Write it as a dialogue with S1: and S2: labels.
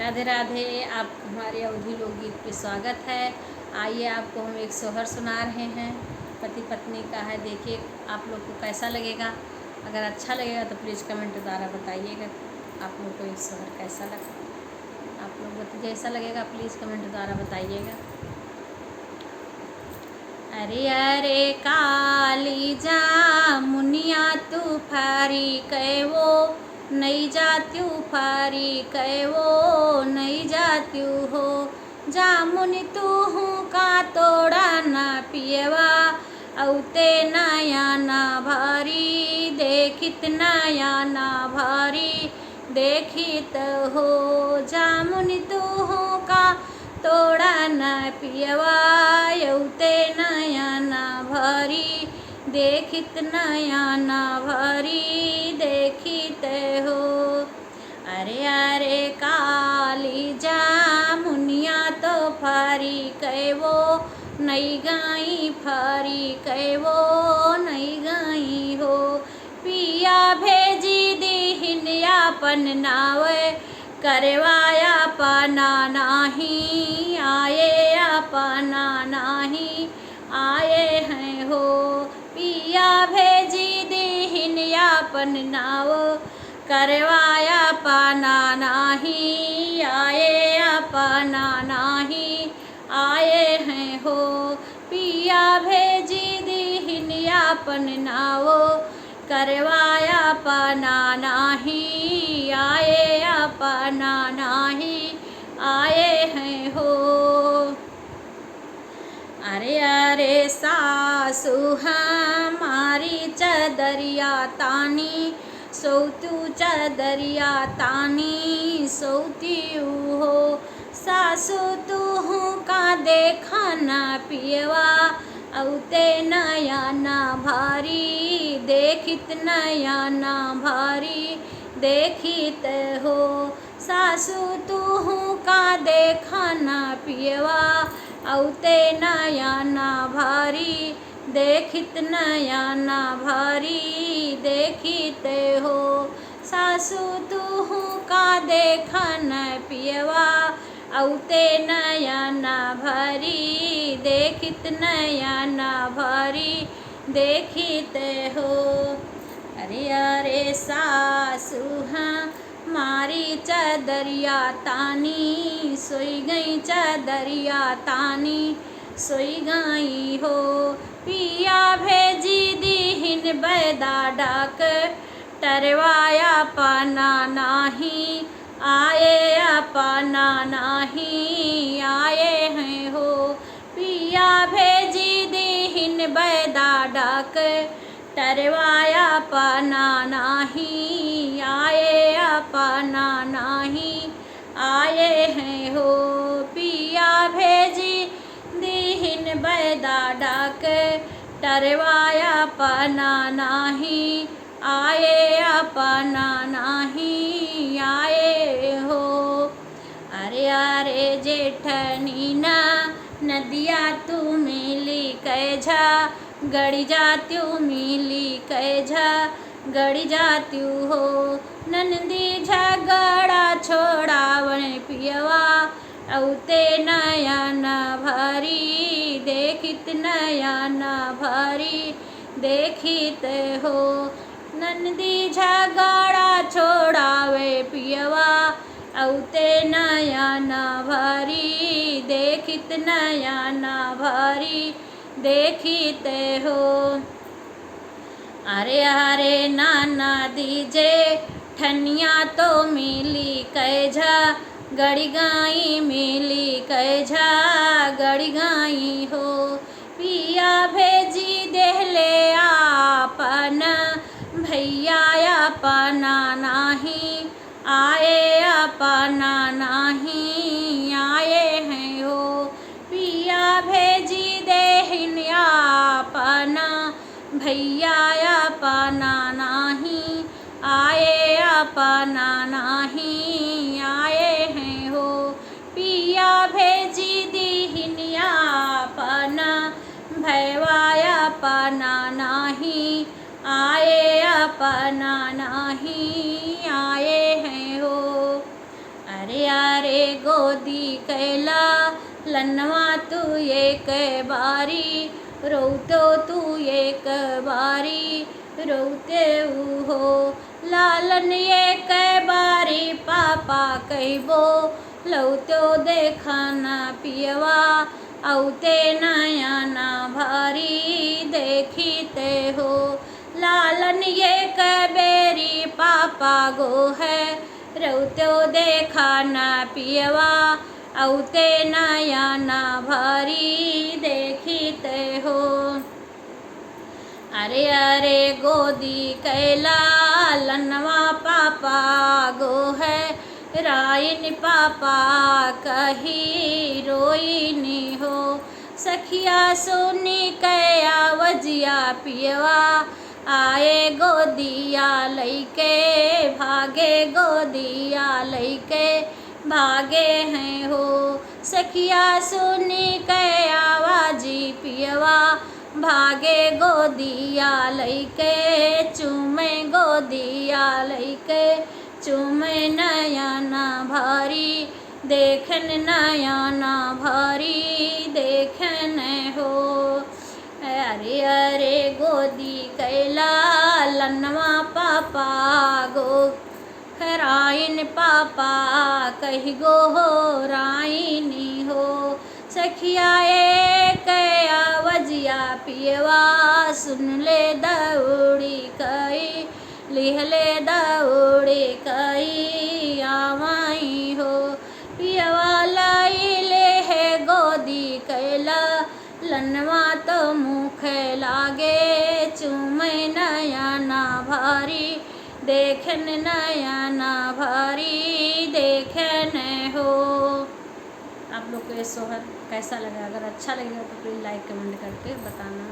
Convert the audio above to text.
S1: राधे राधे। आप हमारे अवधी लोकगीत पे स्वागत है। आइए आपको हम एक सोहर सुना रहे हैं, पति पत्नी का है। देखिए आप लोग को कैसा लगेगा। अगर अच्छा लगेगा तो प्लीज़ कमेंट द्वारा बताइएगा आप लोग को एक सोहर कैसा लगा। आप लोग को जैसा लगेगा प्लीज़ कमेंट द्वारा बताइएगा। अरे अरे काली जामुनिया तू फारी कैवो नहीं जात्यू फारी कैवो नहीं जात्यू हो। जामुन तू हूँ का तोड़ा ना पियवा औते नया ना भारी देखित नया ना भारी देखित हो। जामुन तू हूँ का तोड़ा न पियवा यौते नया ना भारी देखित नया ना भारी देखित हो। अरे अरे काली जामुनिया तो फारी कैवो नई गाई फारी कैवो नई गाई हो। पिया भेजी दीहिन यापन नावे करवाया पाना नाही आए अपना नाही आए हैं हो। पिया भेजी दीहिन यापन नाव करवाया पाना नाही आए अपना नाही आए हैं हो। पिया भेजी दीहिन यापन नाव करवाया पाना नाही आए अपना नाही आए हैं हो। अरे अरे सासू हमारी चदरिया तानी सौतू चदरिया तानी सौती हो। सासू तू हूँ का देखा ना पियवा औते नया ना भारी देखित नया ना भारी देखित हो। सासू तू हूँ का देखा ना पियवा औते नया ना भारी देखित नया ना भारी देखित हो। सासू तू हूँ का देखा न पियवा औते नया ना भारी देखित नया ना भारी देखित हो। अरे अरे सासू हमारी चदरिया तानी सोई गई चदरिया तानी सोई गई हो। पिया भेजी दीहिन बैदा डाक टरवाया पाना नाही आए अपना नाही आए हैं हो। पिया भेजी दीहिन बैदा डाक टरवाया पाना नाही आए अपना नाही आए हैं हो। पिया भेजी दीहिन बैदा डाक टरवाया पाना नाही आए अपना नाही आए हो। अरे अरे जेठनी ना नदिया तू मिली कैझा गड़ी जात्यू मिली कैझा गड़ी जात्यू हो। नंदी झगड़ा छोड़ावन पियवा औते नया ना भारी देखित नया ना भारी देखित हो। नंदी झगड़ा छोड़ावे पियवा औते नया ना भारी देखित नया ना भारी देखित हो। अरे अरे नाना दीजे ठनिया तो मिली कैझा गड़ी गाई मिली कैझा गड़ी गाई हो। पिया भेजी देहले आपना भैया अपना नाही आए अपना नाही आए हैं हो। पिया भेजी देहिन अपना भैया अपना नाही आए अपना नाही आए हैं हो। पिया भेजी दीहिन अपना भैया अपना नाही आए अपना नाही आए हैं हो। अरे अरे गोदी कैला लनवा तू एक बारी, रोतो तू एक बारी रोते हो। लालन एक बारी पापा कहबो, लौतो देखा ना पियवा औते नया ना भारी देखीते हो। लालन एक बेरी पापा गो है, रौतो देखा ना पियवा औते नया ना भारी देखीते हो। अरे अरे गोदी कैला लनवा पापा गो है, राइन पापा कही रोइनी हो। सखिया सुनी कया वजिया पियवा, आए गोदिया लइके भागे गोदिया लइके भागे हैं हो। सखिया सुनी कया वाजी पियवा, भागे गोदिया लइके चूमे गोदिया लइके चूमे नया ना भारी देखन नया ना भारी देखन हो। अरे अरे गोदी कैला लनवा पापा गो, राइन पापा कही गो हो राइनी हो। सखिया एक वजिया पियवा, सुन ले दौड़ी कई लिहले दौड़ी कई आवाई हो। पियवा लाई ले है गोदी कैला लनवा तो मुख लागे, चूमे नया ना भारी देखन नया ना भारी देखन हो। आप लोग को ये सोहर कैसा लगा? अगर अच्छा लगेगा तो प्लीज़ लाइक कमेंट करके बताना।